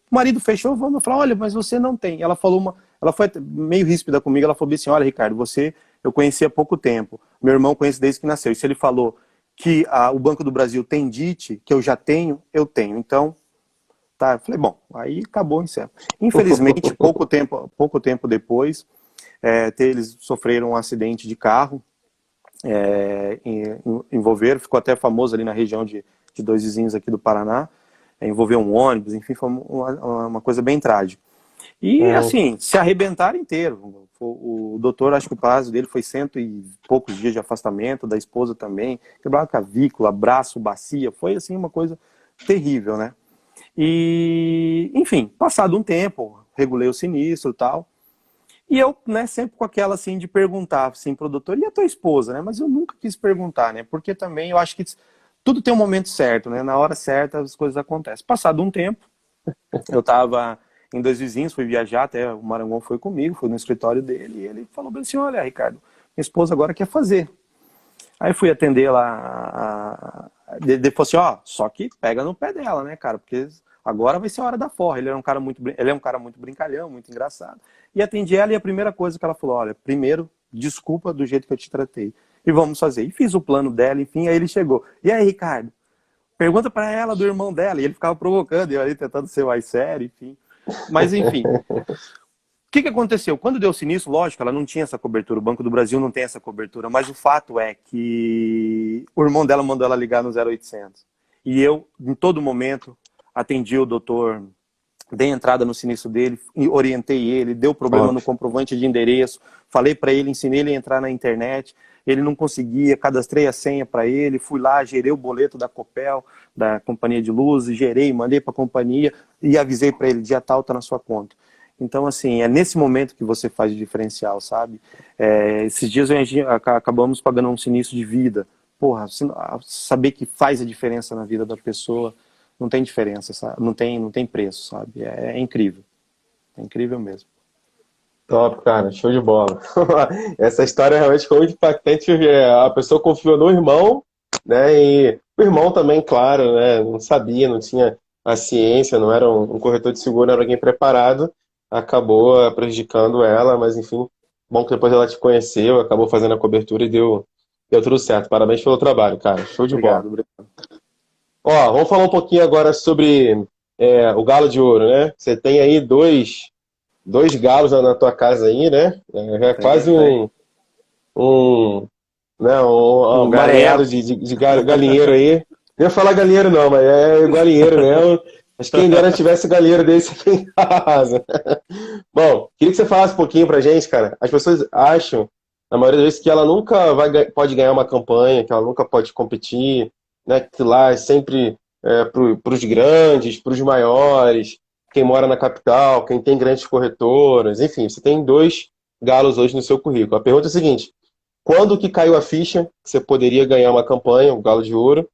marido fechou, vamos falar, olha, mas você não tem. Ela falou ela foi meio ríspida comigo, ela falou assim, olha, Ricardo, eu conheci há pouco tempo, meu irmão conhece desde que nasceu, e se ele falou que o Banco do Brasil tem DIT, que eu já tenho, eu tenho. Então, tá, eu falei, bom, aí acabou o encerro. Infelizmente, pouco tempo depois, eles sofreram um acidente de carro, envolveram, ficou até famoso ali na região de Dois Vizinhos aqui do Paraná, envolveu um ônibus, enfim, foi uma coisa bem trágica. E assim, se arrebentaram inteiro. O doutor, acho que o prazo dele foi 100 e poucos dias de afastamento, da esposa também, quebraram clavícula, braço, bacia, foi assim uma coisa terrível, né? E, enfim, passado um tempo, regulei o sinistro e tal, e eu, né, sempre com aquela assim de perguntar assim pro doutor, e a tua esposa, né? Mas eu nunca quis perguntar, né? Porque também eu acho que tudo tem um momento certo, né? Na hora certa as coisas acontecem. Passado um tempo, eu tava em Dois Vizinhos, fui viajar, até o Marangon foi comigo, fui no escritório dele, e ele falou bem assim, olha, Ricardo, minha esposa agora quer fazer. Aí fui atender lá, ele falou assim, ó, só que pega no pé dela, né, cara, porque agora vai ser a hora da forra. Ele é um cara muito brincalhão, muito engraçado. E atendi ela, e a primeira coisa que ela falou, olha, primeiro, desculpa do jeito que eu te tratei, e vamos fazer. E fiz o plano dela, enfim, aí ele chegou. E aí, Ricardo, pergunta pra ela do irmão dela, e ele ficava provocando, eu ali tentando ser mais sério, enfim. Mas, enfim, o que aconteceu? Quando deu o sinistro, lógico, ela não tinha essa cobertura, o Banco do Brasil não tem essa cobertura, mas o fato é que o irmão dela mandou ela ligar no 0800. E eu, em todo momento, atendi o doutor, dei entrada no sinistro dele, orientei ele, deu problema no comprovante de endereço, falei para ele, ensinei ele a entrar na internet, ele não conseguia, cadastrei a senha para ele, fui lá, gerei o boleto da Copel, da companhia de luz, gerei, mandei para a companhia e avisei para ele, dia tal tá na sua conta. Então, assim, é nesse momento que você faz o diferencial, sabe? Esses dias acabamos pagando um sinistro de vida. Porra, saber que faz a diferença na vida da pessoa, não tem diferença, sabe? Não tem preço, sabe? É incrível. É incrível mesmo. Top, cara, show de bola. Essa história realmente foi muito impactante, porque a pessoa confiou no irmão, né? E o irmão também, claro, né? Não sabia, não tinha a ciência, não era um corretor de seguro, não era alguém preparado, acabou prejudicando ela, mas enfim, bom que depois ela te conheceu, acabou fazendo a cobertura e deu tudo certo. Parabéns pelo trabalho, cara. Show de bola. Obrigado. Ó, vamos falar um pouquinho agora sobre o Galo de Ouro, né? Você tem aí dois galos na tua casa aí, né? É quase um, né, um emaranhado de galinheiro aí. Não ia falar galinheiro não, mas é galinheiro mesmo. Mas quem dera tivesse galinheiro desse aqui em casa. Bom, queria que você falasse um pouquinho pra gente, cara. As pessoas acham, na maioria das vezes, que ela nunca pode ganhar uma campanha, que ela nunca pode competir, né? Que lá é sempre para os grandes, para os maiores, quem mora na capital, quem tem grandes corretoras, enfim, você tem dois galos hoje no seu currículo. A pergunta é a seguinte: quando que caiu a ficha que você poderia ganhar uma campanha, o Galo de Ouro,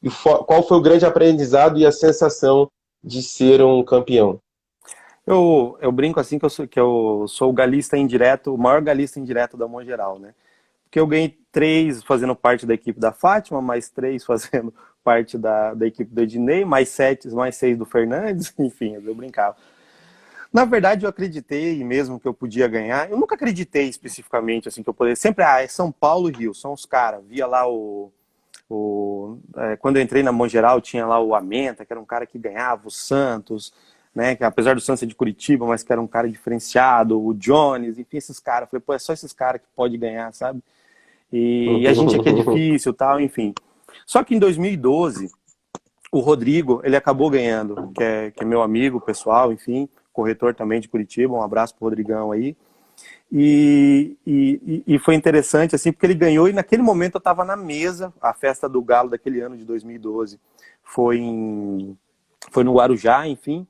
e qual foi o grande aprendizado e a sensação de ser um campeão? Eu brinco assim que eu sou o galista indireto, o maior galista indireto da Mongeral, né? Porque eu ganhei 3 fazendo parte da equipe da Fátima, mais 3 fazendo parte da equipe do Ednei, mais 6 do Fernandes, enfim, eu brincava. Na verdade, eu acreditei mesmo que eu podia ganhar. Eu nunca acreditei especificamente assim que eu poderia. Sempre, é São Paulo e Rio, são os caras. Via lá quando eu entrei na Mongeral, tinha lá o Amenta, que era um cara que ganhava, o Santos, né, que apesar do Santos ser de Curitiba, mas que era um cara diferenciado, o Jones, enfim, esses caras. Falei, pô, é só esses caras que pode ganhar, sabe? E a gente aqui é difícil, tal, enfim. Só que em 2012, o Rodrigo, ele acabou ganhando, que é meu amigo pessoal, enfim, corretor também de Curitiba, um abraço pro Rodrigão aí. E foi interessante, assim, porque ele ganhou e naquele momento eu estava na mesa, a festa do Galo daquele ano de 2012 foi no Guarujá, enfim,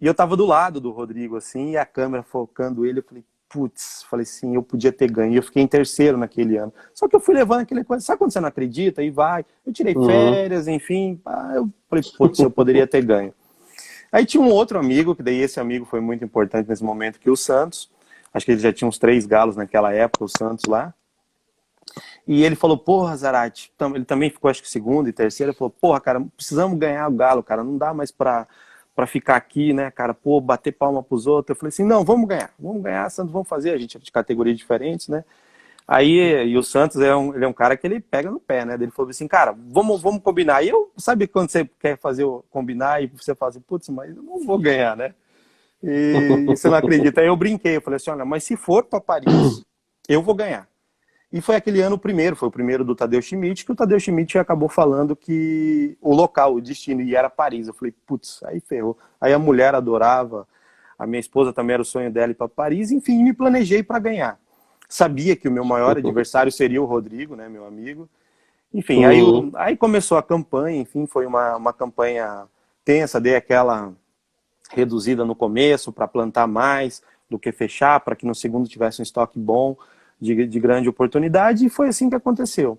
E eu tava do lado do Rodrigo, assim, e a câmera focando ele, eu falei, putz, falei assim, eu podia ter ganho. E eu fiquei em terceiro naquele ano. Só que eu fui levando aquele coisa, sabe quando você não acredita? E vai. Eu tirei Uhum. férias, enfim, eu falei, putz, eu poderia ter ganho. Aí tinha um outro amigo, que daí esse amigo foi muito importante nesse momento, que é o Santos. Acho que ele já tinha uns 3 galos naquela época, o Santos lá. E ele falou, porra, Zarate, ele também ficou acho que segundo e terceiro, ele falou, porra, cara, precisamos ganhar o Galo, cara, não dá mais pra ficar aqui, né, cara, pô, bater palma pros outros. Eu falei assim, não, vamos ganhar, Santos, vamos fazer, a gente é de categorias diferentes, né. Aí, e o Santos ele é um cara que ele pega no pé, né, ele falou assim, cara, vamos combinar. E eu, sabe quando você quer fazer combinar e você fala assim, putz, mas eu não vou ganhar, né. E você não acredita. Aí eu brinquei, eu falei assim, olha, mas se for pra Paris, eu vou ganhar. E foi aquele ano o primeiro, foi o primeiro do Tadeu Schmidt, que o Tadeu Schmidt acabou falando que o local, o destino, e era Paris. Eu falei, putz, aí ferrou. Aí a mulher adorava, a minha esposa também era o sonho dela ir para Paris, enfim, me planejei para ganhar. Sabia que o meu maior adversário seria o Rodrigo, né, meu amigo. Enfim, aí, Uhum. aí começou a campanha, enfim, foi uma campanha tensa, dei aquela reduzida no começo para plantar mais do que fechar, para que no segundo tivesse um estoque bom de grande oportunidade, e foi assim que aconteceu.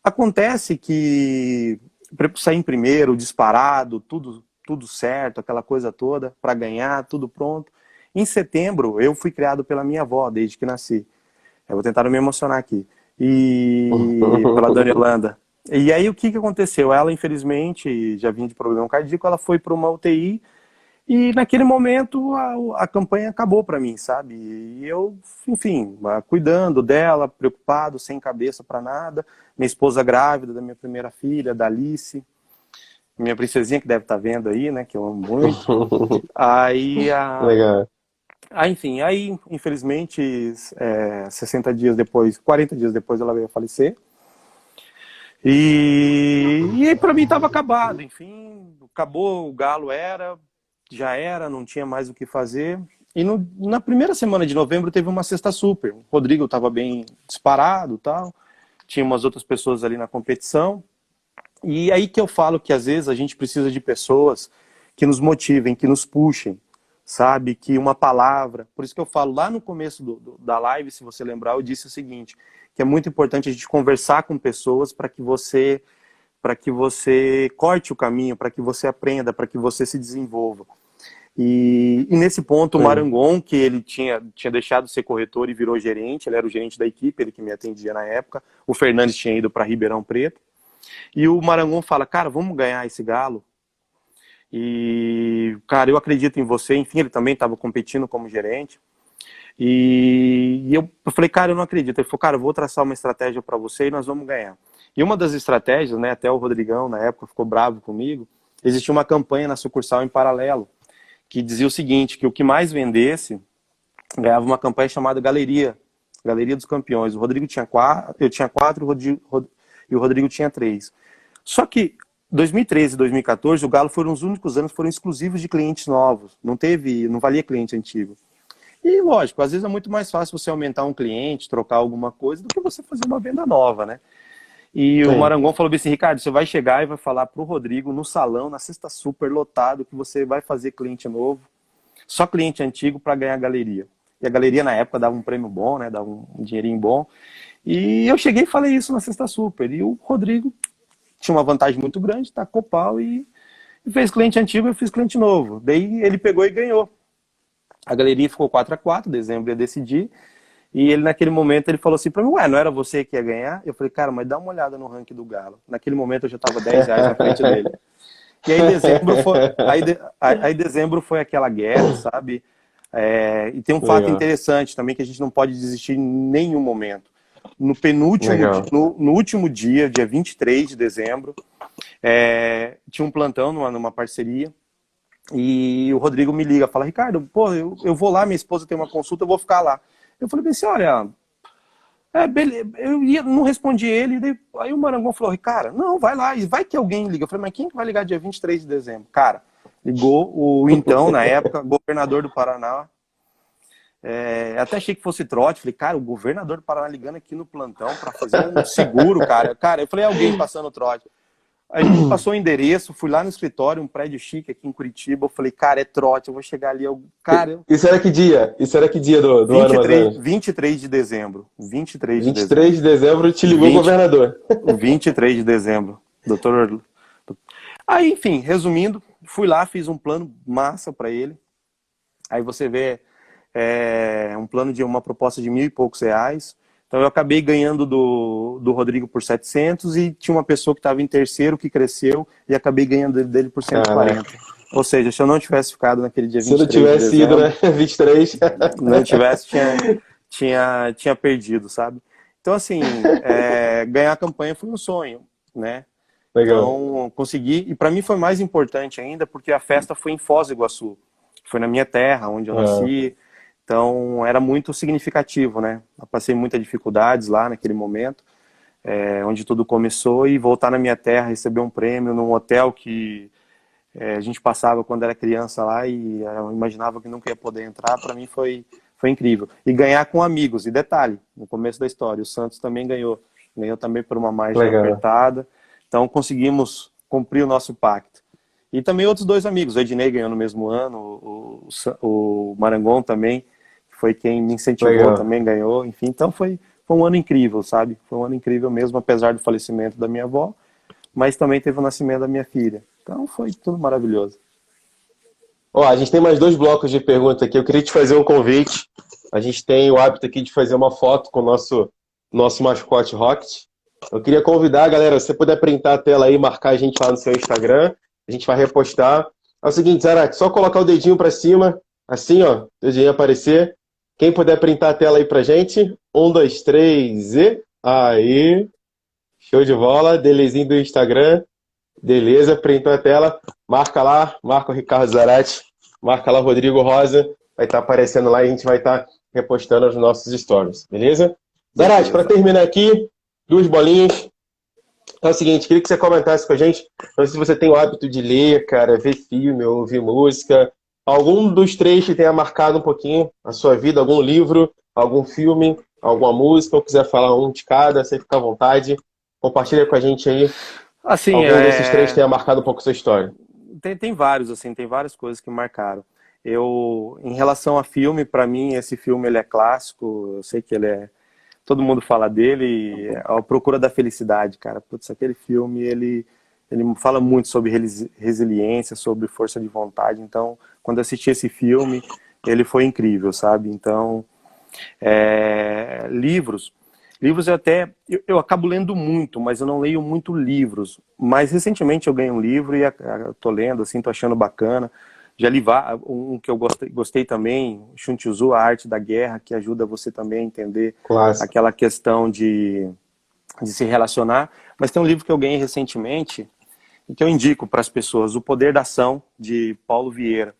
Acontece que sair em primeiro, disparado, tudo certo, aquela coisa toda, para ganhar, tudo pronto. Em setembro, eu fui criado pela minha avó, desde que nasci. Eu vou tentar não me emocionar aqui. E pela Dona Yolanda. E aí o que aconteceu? Ela, infelizmente, já vinha de problema cardíaco, ela foi para uma UTI e naquele momento a campanha acabou para mim, sabe? E eu, enfim, cuidando dela, preocupado, sem cabeça para nada. Minha esposa grávida da minha primeira filha, da Alice, minha princesinha que deve estar vendo aí, né? Que eu amo muito. Aí, Legal. enfim, aí infelizmente 60 dias depois, 40 dias depois ela veio a falecer. E aí para mim estava acabado, enfim, acabou, o Galo já era, não tinha mais o que fazer. E na primeira semana de novembro teve uma sexta super. O Rodrigo estava bem disparado, tal. Tinha umas outras pessoas ali na competição. E aí que eu falo que às vezes a gente precisa de pessoas que nos motivem, que nos puxem, sabe? Que uma palavra. Por isso que eu falo lá no começo da live, se você lembrar, eu disse o seguinte, que é muito importante a gente conversar com pessoas para que você corte o caminho, para que você aprenda, para que você se desenvolva. E nesse ponto, o Sim. Marangon, que ele tinha deixado de ser corretor e virou gerente, ele era o gerente da equipe, ele que me atendia na época. O Fernandes tinha ido para Ribeirão Preto. E o Marangon fala, cara, vamos ganhar esse Galo. E, cara, eu acredito em você. Enfim, ele também estava competindo como gerente. E eu falei, cara, eu não acredito. Ele falou, cara, eu vou traçar uma estratégia para você e nós vamos ganhar. E uma das estratégias, né, até o Rodrigão, na época, ficou bravo comigo, existia uma campanha na sucursal em paralelo, que dizia o seguinte, que o que mais vendesse ganhava uma campanha chamada Galeria dos Campeões. O Rodrigo tinha 4, eu tinha 4 e o Rodrigo tinha 3. Só que 2013 e 2014, o Galo foram os únicos anos que foram exclusivos de clientes novos. Não valia cliente antigo. E lógico, às vezes é muito mais fácil você aumentar um cliente, trocar alguma coisa, do que você fazer uma venda nova, né? E o Sim. Marangon falou assim, Ricardo, você vai chegar e vai falar pro Rodrigo no salão, na sexta super lotado, que você vai fazer cliente novo, só cliente antigo para ganhar a galeria. E a galeria na época dava um prêmio bom, né? Dava um dinheirinho bom. E eu cheguei e falei isso na sexta super. E o Rodrigo tinha uma vantagem muito grande, tacou pau e fez cliente antigo e eu fiz cliente novo. Daí ele pegou e ganhou. A galeria ficou 4-4, dezembro ia decidir. E ele, naquele momento, ele falou assim pra mim, ué, não era você que ia ganhar? Eu falei, cara, mas dá uma olhada no ranking do Galo. Naquele momento eu já tava R$ 10 na frente dele. E aí dezembro foi aquela guerra, sabe? E tem um fato Legal. interessante também que a gente não pode desistir em nenhum momento. No penúltimo, Legal. no último dia 23 de dezembro, tinha um plantão numa parceria, e o Rodrigo me liga, fala, Ricardo, pô, eu vou lá, minha esposa tem uma consulta, eu vou ficar lá. Eu falei assim, olha, beleza. Não respondi ele, aí o Marangon falou, cara, não, vai lá, e vai que alguém liga. Eu falei, mas quem que vai ligar dia 23 de dezembro? Cara, ligou o então, na época, governador do Paraná. Até achei que fosse trote, falei, cara, o governador do Paraná ligando aqui no plantão para fazer um seguro, cara. Cara, eu falei, alguém passando trote. a gente passou o endereço, fui lá no escritório, um prédio chique aqui em Curitiba. Eu falei, cara, é trote, eu vou chegar ali. Cara, Isso era que dia? Isso era que dia do ano, mais ou menos? 23 de dezembro. 23 de 23 de dezembro. dezembro te ligou o 20, governador. 23 de dezembro. Doutor. Aí, enfim, resumindo, fui lá, fiz um plano massa para ele. Aí você vê um plano de uma proposta de R$ 1.000 e poucos. Então eu acabei ganhando do Rodrigo por 700 e tinha uma pessoa que estava em terceiro que cresceu e acabei ganhando dele por 140. Caraca. Ou seja, se eu não tivesse ficado naquele dia Se não 23 de tivesse ido, dezembro, né? 23. não tivesse, tinha perdido, sabe? Então, assim, ganhar a campanha foi um sonho, né? Legal. Então, consegui. E para mim foi mais importante ainda, porque a festa foi em Foz do Iguaçu. Foi na minha terra, onde eu Ah, nasci. Então, era muito significativo, né? Eu passei muitas dificuldades lá naquele momento, onde tudo começou, e voltar na minha terra, receber um prêmio num hotel que a gente passava quando era criança lá e eu imaginava que nunca ia poder entrar, para mim foi incrível. E ganhar com amigos. E detalhe, no começo da história, o Santos também ganhou. Ganhou também por uma margem legal. apertada. Então, conseguimos cumprir o nosso pacto. E também outros dois amigos. O Ednei ganhou no mesmo ano, o Marangon também, que foi quem me incentivou, Legal. também ganhou. Enfim, então foi um ano incrível, sabe? Foi um ano incrível mesmo, apesar do falecimento da minha avó, mas também teve o nascimento da minha filha. Então foi tudo maravilhoso. Ó, a gente tem mais 2 blocos de perguntas aqui. Eu queria te fazer um convite. A gente tem o hábito aqui de fazer uma foto com o nosso mascote Rocket. Eu queria convidar, galera, se você puder printar a tela aí e marcar a gente lá no seu Instagram, a gente vai repostar. É o seguinte, Zarate, só colocar o dedinho para cima, assim, ó, o dedinho aparecer. Quem puder printar a tela aí pra gente. 1, 2, 3 e... Aí, show de bola. Delezinho do Instagram. Beleza, printou a tela. Marca lá, marca o Ricardo Zarate. Marca lá o Rodrigo Rosa. Vai estar aparecendo lá e a gente vai estar repostando os nossos stories. Beleza? Zarate, para Beleza. terminar aqui, 2 bolinhas. É o seguinte, queria que você comentasse com a gente. Não sei se você tem o hábito de ler, cara, ver filme ou ouvir música. Algum dos 3 que tenha marcado um pouquinho a sua vida, algum livro, algum filme, alguma música, ou quiser falar um de cada, você fica à vontade. Compartilha com a gente aí. Assim, Algum desses 3 tenha marcado um pouco a sua história. tem vários, assim, tem várias coisas que marcaram. Em relação a filme, para mim, esse filme ele é clássico, eu sei que todo mundo fala dele, é A Procura da Felicidade, cara. Putz, aquele filme, ele fala muito sobre resiliência, sobre força de vontade. Então, quando eu assisti esse filme, ele foi incrível, sabe? Então, livros eu acabo lendo muito, mas eu não leio muito livros. Mas recentemente eu ganhei um livro e tô lendo, assim, tô achando bacana. Já li um que eu gostei também, Sun Tzu, A Arte da Guerra, que ajuda você também a entender Clássico. aquela questão de se relacionar. Mas tem um livro que eu ganhei recentemente e que eu indico para as pessoas, O Poder da Ação, de Paulo Vieira.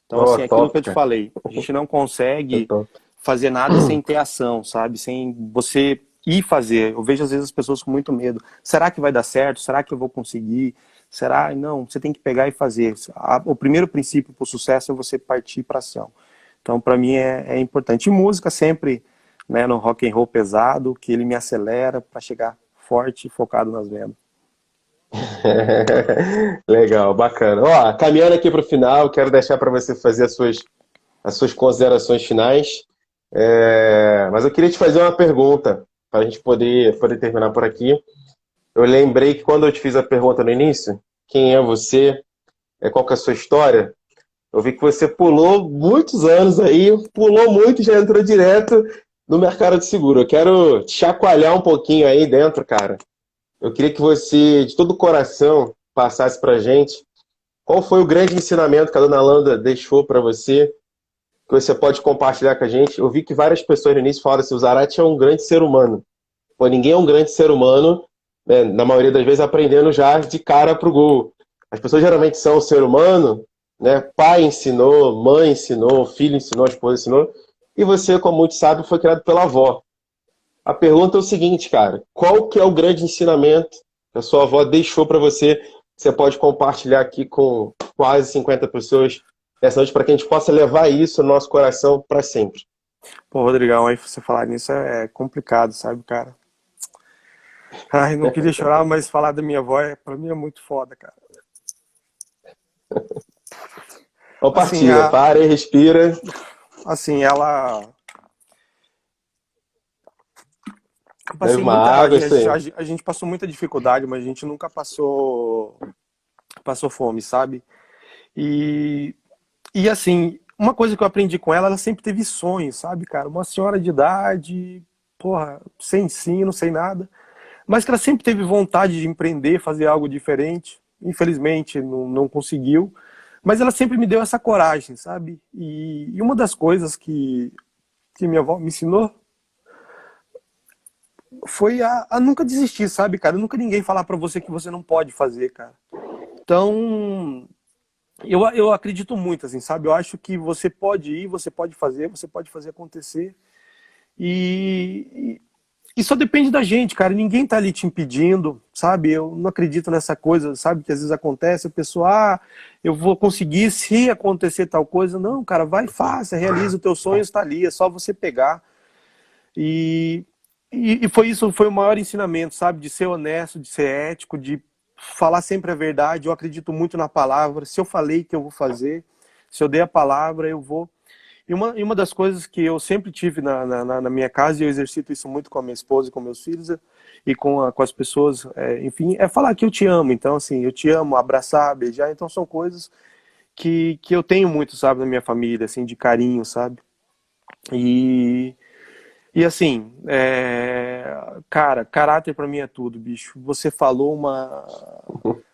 Então, Oh, assim, é aquilo que top, eu te cara. falei, a gente não É consegue top. fazer nada sem ter ação, sabe? Sem você ir fazer. Eu vejo às vezes as pessoas com muito medo. Será que vai dar certo? Será que eu vou conseguir? Será? Não, você tem que pegar e fazer. O primeiro princípio para o sucesso é você partir para ação. Então, para mim é importante. E música sempre, né, no rock and roll pesado, que ele me acelera para chegar forte e focado nas vendas. Legal, bacana. Ó, caminhando aqui para o final, quero deixar para você fazer as suas considerações finais. Mas eu queria te fazer uma pergunta, para a gente poder terminar por aqui. Eu lembrei que quando eu te fiz a pergunta no início, quem é você, qual que é a sua história, eu vi que você pulou muitos anos aí, pulou muito e já entrou direto no mercado de seguro. Eu quero te chacoalhar um pouquinho aí dentro, cara. Eu queria que você, de todo o coração, passasse para a gente qual foi o grande ensinamento que a dona Landa deixou para você, que você pode compartilhar com a gente. Eu vi que várias pessoas no início falaram assim, o Zarate é um grande ser humano. Pô, ninguém é um grande ser humano, né, na maioria das vezes aprendendo já de cara pro gol. As pessoas geralmente são um ser humano, né? Pai ensinou, mãe ensinou, filho ensinou, esposa ensinou, e você, como muito sabe, foi criado pela avó. A pergunta é o seguinte, cara, qual que é o grande ensinamento que a sua avó deixou para você, que você pode compartilhar aqui com quase 50 pessoas essa noite, para que a gente possa levar isso no nosso coração para sempre? Pô, Rodrigão, aí você falar nisso é complicado, sabe, cara? Ai, não queria chorar, mas falar da minha avó, pra mim é muito foda, cara. Vamos Assim, partir. Para e respira. assim, ela... Eu Bebe passei uma muita... água, isso aí. A gente passou muita dificuldade, mas a gente nunca passou fome, sabe? E, e assim, uma coisa que eu aprendi com ela, ela sempre teve sonhos, sabe, cara? Uma senhora de idade, porra, sem ensino, sem nada, mas que ela sempre teve vontade de empreender, fazer algo diferente. Infelizmente, não conseguiu, mas ela sempre me deu essa coragem, sabe? E uma das coisas que minha avó me ensinou foi a nunca desistir, sabe, cara? Nunca ninguém falar pra você que você não pode fazer, cara. Então, eu acredito muito, assim, sabe? Eu acho que você pode ir, você pode fazer acontecer. E, e só depende da gente, cara. Ninguém tá ali te impedindo, sabe? Eu não acredito nessa coisa, sabe? Que às vezes acontece, a pessoa, eu vou conseguir se acontecer tal coisa. Não, cara, vai, faça, realiza o teu sonho, está ali, é só você pegar. E, e foi isso, foi o maior ensinamento, sabe? De ser honesto, de ser ético, de falar sempre a verdade. Eu acredito muito na palavra. Se eu falei que eu vou fazer, se eu dei a palavra, eu vou. E uma das coisas que eu sempre tive na minha casa, e eu exercito isso muito com a minha esposa e com meus filhos, e com as pessoas, enfim, é falar que eu te amo. Então, assim, eu te amo, abraçar, beijar. Então, são coisas que eu tenho muito, sabe, na minha família, assim, de carinho, sabe? E, e assim, cara, caráter pra mim é tudo, bicho. Você falou uma.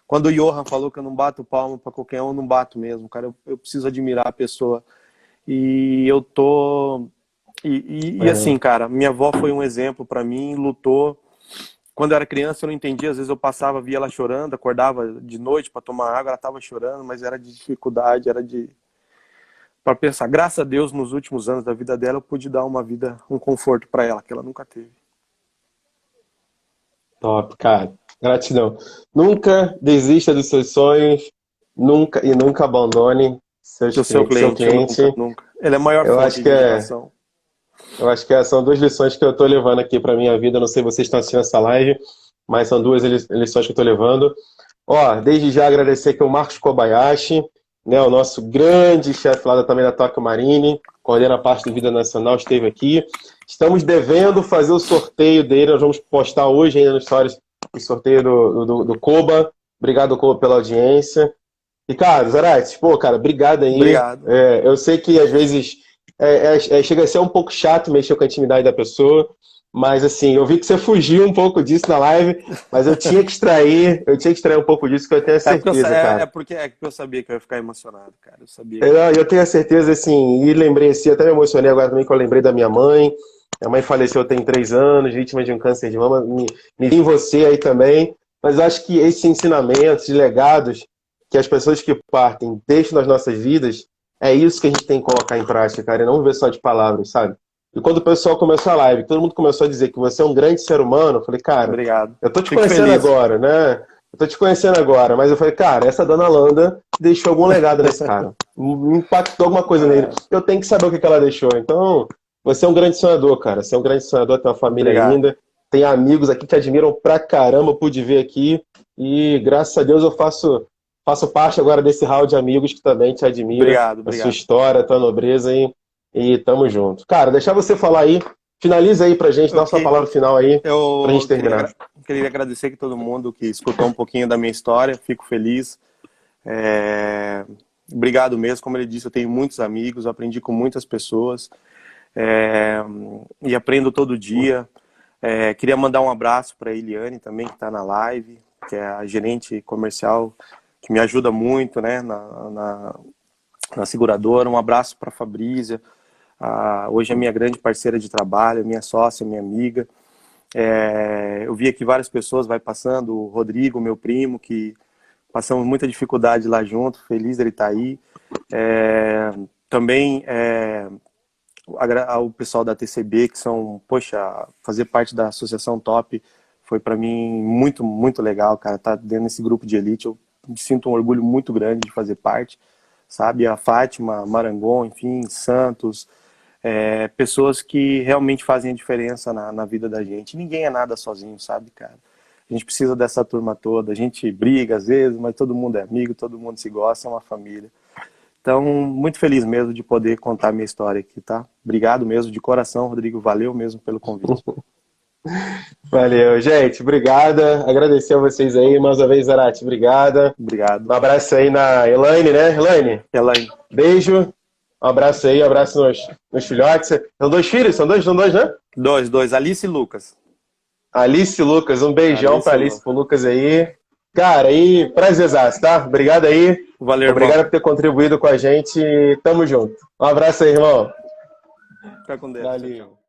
Quando o Johan falou que eu não bato palma pra qualquer um, eu não bato mesmo, cara. Eu preciso admirar a pessoa. E eu tô. E assim, É. cara, minha avó foi um exemplo pra mim, lutou. Quando eu era criança, eu não entendia. Às vezes eu passava, via ela chorando, acordava de noite pra tomar água, ela tava chorando, mas era de dificuldade, era de. Pra pensar, graças a Deus, nos últimos anos da vida dela, eu pude dar uma vida, um conforto pra ela, que ela nunca teve. Top, cara. Gratidão. Nunca desista dos seus sonhos, nunca e nunca abandone Do seu seu cliente, nunca, cliente. nunca. Ele é a maior Eu acho fonte que de é, inspiração. eu acho que são duas lições que eu estou levando aqui para minha vida. Eu não sei se vocês estão assistindo essa live, mas são duas lições que eu estou levando. Ó, desde já agradecer aqui o Marcos Kobayashi, né, o nosso grande chefe lá também da Tóquio Marine, coordena a parte do Vida Nacional, esteve aqui. Estamos devendo fazer o sorteio dele, nós vamos postar hoje ainda no Stories o sorteio do Koba. Obrigado, Koba, pela audiência. Ricardo, Zarate, pô, cara, obrigado aí. Obrigado. Eu sei que às vezes chega a ser um pouco chato mexer com a intimidade da pessoa, mas assim, eu vi que você fugiu um pouco disso na live, mas eu tinha que extrair um pouco disso que eu tenho a certeza, cara. É porque eu sabia que eu ia ficar emocionado, cara. Eu sabia que. Eu tenho a certeza, assim, e lembrei assim, até me emocionei agora também que eu lembrei da minha mãe. Minha mãe faleceu tem 3 anos, vítima de um câncer de mama. Me vi em você aí também. Mas eu acho que esses ensinamentos, legados que as pessoas que partem deixam nas nossas vidas, é isso que a gente tem que colocar em prática, cara, e não ver só de palavras, sabe? E quando o pessoal começou a live, todo mundo começou a dizer que você é um grande ser humano, eu falei, cara, Obrigado. eu tô te Fico conhecendo feliz. agora, né? Eu tô te conhecendo agora, mas eu falei, cara, essa dona Landa deixou algum legado nesse cara. Me impactou alguma coisa nele. Eu tenho que saber o que ela deixou. Então, você é um grande sonhador, cara. Você é um grande sonhador, tem uma família Obrigado. linda, tem amigos aqui que te admiram pra caramba, pude ver aqui. E graças a Deus eu faço parte agora desse hall de amigos que também te admira, Obrigado, a sua obrigado. história, a tua nobreza e tamo junto. Cara, deixar você falar aí, finaliza aí pra gente, dá a sua Ok. palavra final aí, pra gente Eu terminar. queria agradecer aqui todo mundo que escutou um pouquinho da minha história. Fico feliz. É, Obrigado mesmo. Como ele disse, eu tenho muitos amigos, aprendi com muitas pessoas. É, E aprendo todo dia. Queria mandar um abraço para a Eliane também, que está na live, que é a gerente comercial, que me ajuda muito, né, na seguradora. Um abraço para a Fabrícia, hoje é minha grande parceira de trabalho, minha sócia, minha amiga. Eu vi aqui várias pessoas, vai passando, o Rodrigo, meu primo, que passamos muita dificuldade lá junto, feliz dele estar aí. Também ao pessoal da TCB, que são, poxa, fazer parte da Associação Top foi para mim muito, muito legal, cara, tá dentro desse grupo de elite, eu me sinto um orgulho muito grande de fazer parte, sabe, a Fátima, Marangon, enfim, Santos, pessoas que realmente fazem a diferença na vida da gente. Ninguém é nada sozinho, sabe, cara? A gente precisa dessa turma toda, a gente briga às vezes, mas todo mundo é amigo, todo mundo se gosta, é uma família. Então, muito feliz mesmo de poder contar minha história aqui, tá? Obrigado mesmo, de coração, Rodrigo, valeu mesmo pelo convite. Valeu, gente, obrigada. Agradecer a vocês aí, mais uma vez, Zarate, obrigada. Obrigado. Um abraço aí na Elaine, né? Elaine, beijo. Um abraço aí, um abraço nos filhotes. São 2 filhos? São dois, né? Dois, Alice e Lucas. Alice e Lucas, um beijão pra Alice e pro Lucas aí. Cara, aí, prazerzaço, tá? Obrigado aí. Valeu, obrigado irmão. por ter contribuído com a gente. Tamo junto. Um abraço aí, irmão. Fica com Deus. Valeu. Tchau, tchau.